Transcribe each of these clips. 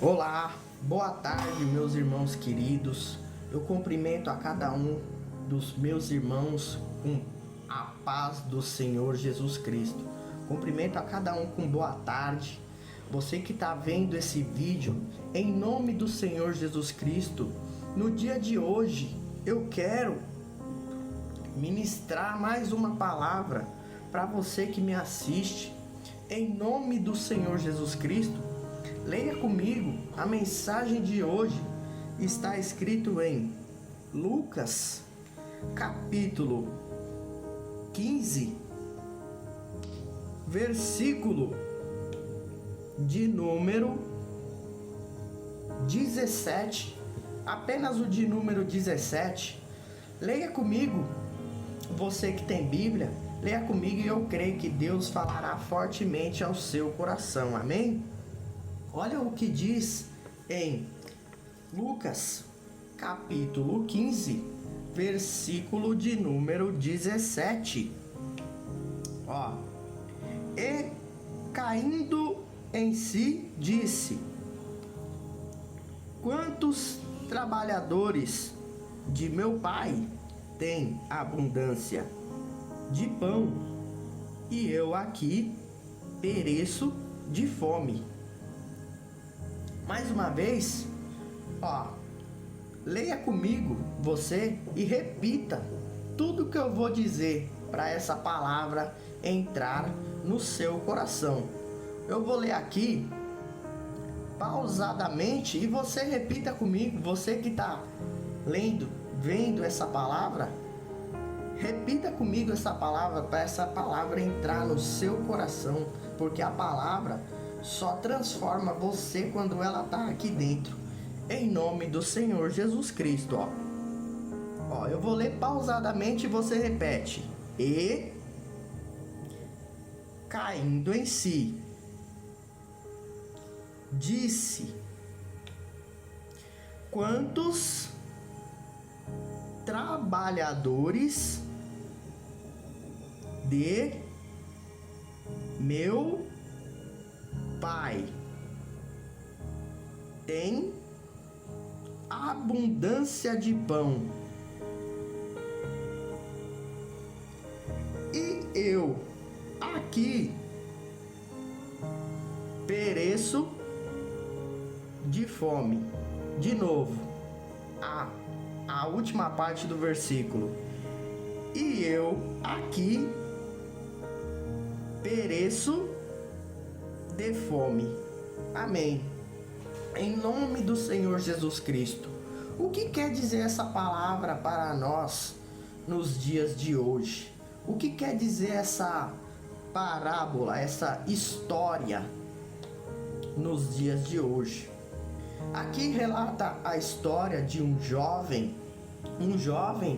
Olá, boa tarde, meus irmãos queridos. Eu cumprimento a cada um dos meus irmãos com a paz do Senhor Jesus Cristo. Cumprimento a cada um com boa tarde. Você que está vendo esse vídeo, em nome do Senhor Jesus Cristo, no dia de hoje eu quero ministrar mais uma palavra para você que me assiste. Em nome do Senhor Jesus Cristo, leia comigo a mensagem de hoje. Está escrito em Lucas, capítulo 15, versículo de número 17. Apenas o de número 17. Leia comigo. Você que tem Bíblia, leia comigo e eu creio que Deus falará fortemente ao seu coração. Amém? Olha o que diz em Lucas, capítulo 15, versículo de número 17. E caindo em si, disse: quantos trabalhadores de meu pai têm abundância de pão, e eu aqui pereço de fome. Mais uma vez, leia comigo você e repita tudo que eu vou dizer para essa palavra entrar no seu coração. Eu vou ler aqui pausadamente e você repita comigo. Você que está lendo, vendo essa palavra, repita comigo essa palavra para essa palavra entrar no seu coração, porque a palavra só transforma você quando ela está aqui dentro. Em nome do Senhor Jesus Cristo, eu vou ler pausadamente e você repete. E caindo em si, disse: quantos trabalhadores de meu pai tem abundância de pão, e eu aqui pereço de fome. De novo, a última parte do versículo. E eu aqui pereço de fome. Amém. Em nome do Senhor Jesus Cristo. O que quer dizer essa palavra para nós nos dias de hoje? O que quer dizer essa parábola, essa história nos dias de hoje? Aqui relata a história de um jovem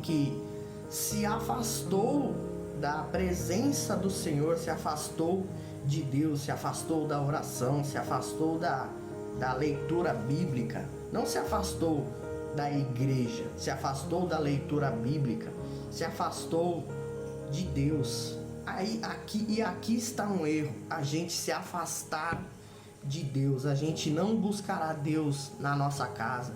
que se afastou da presença do Senhor, se afastou de Deus, se afastou da oração, se afastou da leitura bíblica. Não se afastou da igreja, se afastou da leitura bíblica, se afastou de Deus. Aqui está um erro: a gente se afastar de Deus. A gente não buscará Deus na nossa casa,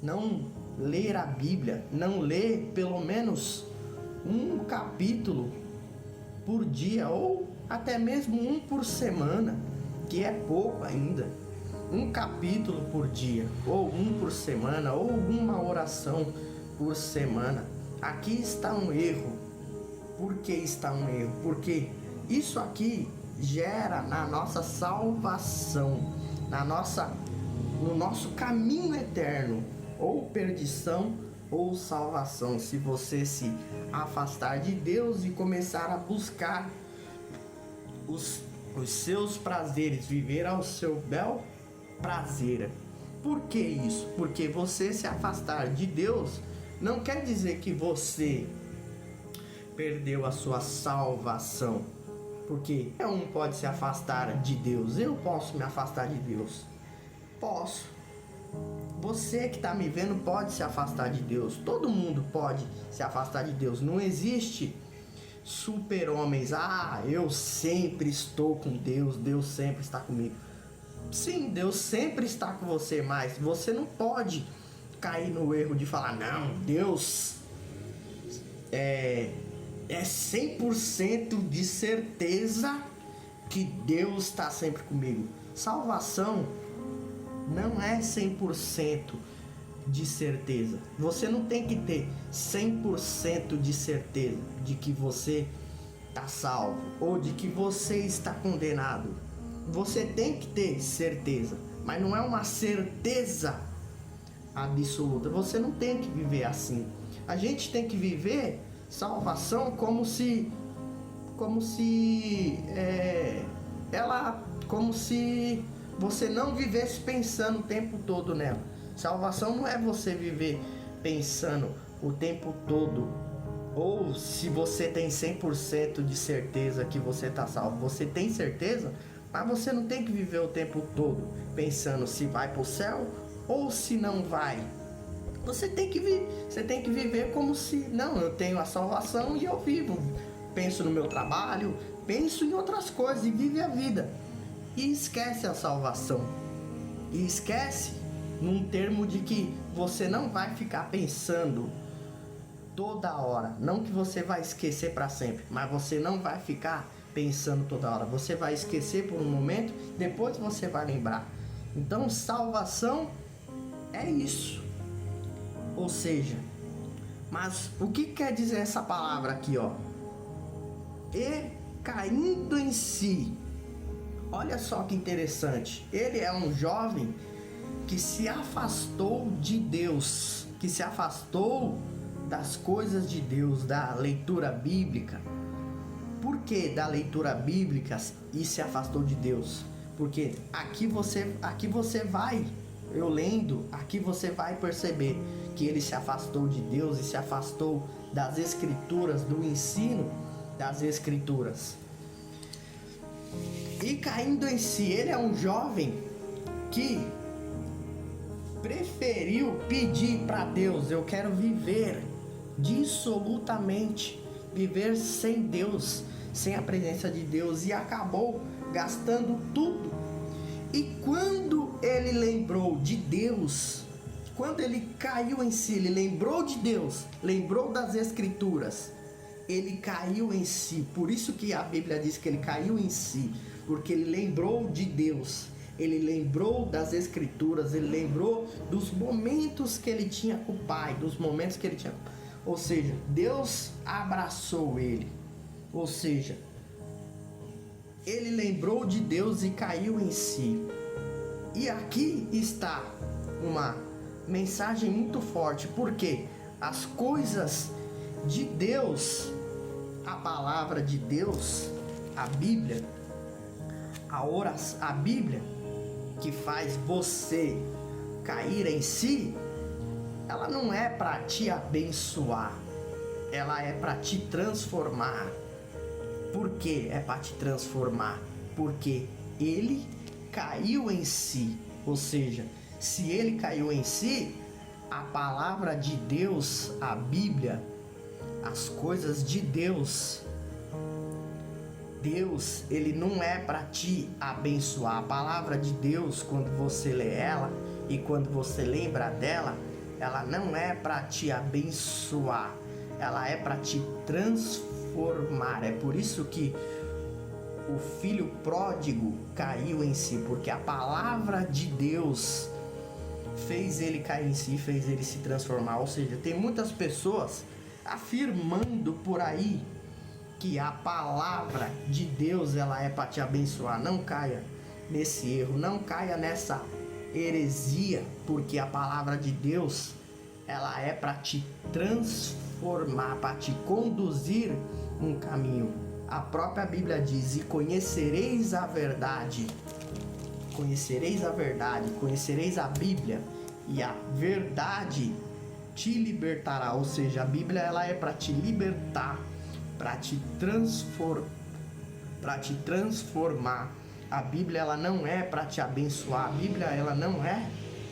não ler a Bíblia, não ler pelo menos um capítulo por dia, ou até mesmo um por semana, que é pouco ainda. Um capítulo por dia, ou um por semana, ou uma oração por semana. Aqui está um erro. Por que está um erro? Porque isso aqui gera na nossa salvação, no nosso caminho eterno, ou perdição ou salvação. Se você se afastar de Deus e começar a buscar os seus prazeres, viver ao seu bel prazer. Por que isso? Porque você se afastar de Deus não quer dizer que você perdeu a sua salvação. Porque um pode se afastar de Deus. Eu posso me afastar de Deus? Posso. Você que está me vendo pode se afastar de Deus. Todo mundo pode se afastar de Deus. Não existe super-homens. Eu sempre estou com Deus, Deus sempre está comigo. Sim, Deus sempre está com você, mas você não pode cair no erro de falar, não, Deus é 100% de certeza que Deus está sempre comigo. Salvação não é 100% de certeza. Você não tem que ter 100% de certeza de que você está salvo ou de que você está condenado. Você tem que ter certeza, mas não é uma certeza absoluta. Você não tem que viver assim. A gente tem que viver salvação como se você não vivesse pensando o tempo todo nela. Salvação não é você viver pensando o tempo todo, ou se você tem 100% de certeza que você está salvo. Você tem certeza, mas você não tem que viver o tempo todo pensando se vai para o céu ou se não vai. Você tem que viver como se, não, eu tenho a salvação e eu vivo. Penso no meu trabalho, penso em outras coisas e vive a vida. E esquece a salvação. E esquece num termo de que você não vai ficar pensando toda hora. Não que você vai esquecer para sempre, mas você não vai ficar pensando toda hora. Você vai esquecer por um momento, depois você vai lembrar. Então, salvação é isso. Ou seja, mas o que quer dizer essa palavra aqui, ó? E caindo em si. Olha só que interessante. Ele é um jovem que se afastou de Deus, que se afastou das coisas de Deus, da leitura bíblica. Por que da leitura bíblica e se afastou de Deus? Porque aqui você vai, eu lendo, aqui você vai perceber que ele se afastou de Deus e se afastou das escrituras, do ensino das escrituras. E caindo em si, ele é um jovem que preferiu pedir para Deus, eu quero viver dissolutamente, viver sem Deus, sem a presença de Deus, e acabou gastando tudo. E quando ele lembrou de Deus, quando ele caiu em si, ele lembrou de Deus, lembrou das escrituras, ele caiu em si. Por isso que a Bíblia diz que ele caiu em si, porque ele lembrou de Deus, ele lembrou das escrituras, ele lembrou dos momentos que ele tinha com o Pai, dos momentos que ele tinha, ou seja, Deus abraçou ele, ou seja, ele lembrou de Deus e caiu em si. E aqui está uma mensagem muito forte, porque as coisas de Deus, a palavra de Deus, a Bíblia, a Bíblia que faz você cair em si, ela não é para te abençoar, ela é para te transformar. Por que é para te transformar? Porque ele caiu em si, ou seja, se ele caiu em si, a palavra de Deus, a Bíblia, as coisas de Deus, ele não é para te abençoar. A palavra de Deus, quando você lê ela e quando você lembra dela, ela não é para te abençoar, ela é para te transformar. É por isso que o filho pródigo caiu em si, porque a palavra de Deus fez ele cair em si, fez ele se transformar. Ou seja, tem muitas pessoas afirmando por aí que a palavra de Deus ela é para te abençoar. Não caia nesse erro, não caia nessa heresia, porque a palavra de Deus ela é para te transformar, para te conduzir um caminho. A própria Bíblia diz: e conhecereis a verdade, conhecereis a Bíblia, e a verdade te libertará. Ou seja, a Bíblia ela é para te libertar, para te transformar. A Bíblia ela não é para te abençoar. A Bíblia ela não é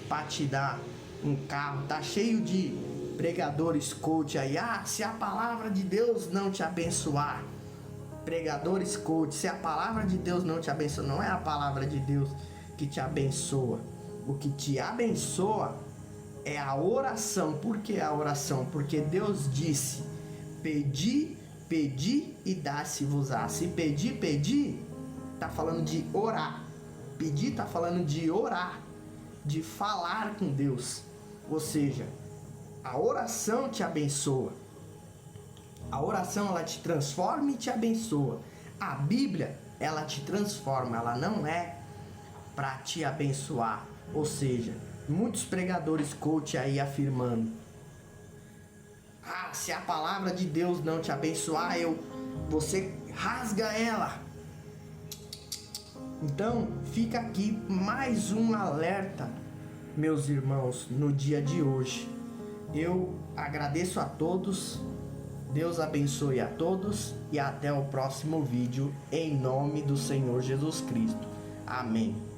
para te dar um carro. Tá cheio de pregadores coach aí. Se a palavra de Deus não te abençoar, pregadores coach, se a palavra de Deus não te abençoar, não é a palavra de Deus que te abençoa. O que te abençoa é a oração. Por que a oração? Porque Deus disse: pedi, pedi e dá-se-vos-á. Se pedir, pedir, tá falando de orar. Pedir tá falando de orar, de falar com Deus. Ou seja, a oração te abençoa. A oração, ela te transforma e te abençoa. A Bíblia, ela te transforma, ela não é para te abençoar. Ou seja, muitos pregadores coach aí afirmando: se a palavra de Deus não te abençoar, você rasga ela. Então, fica aqui mais um alerta, meus irmãos, no dia de hoje. Eu agradeço a todos, Deus abençoe a todos e até o próximo vídeo, em nome do Senhor Jesus Cristo. Amém.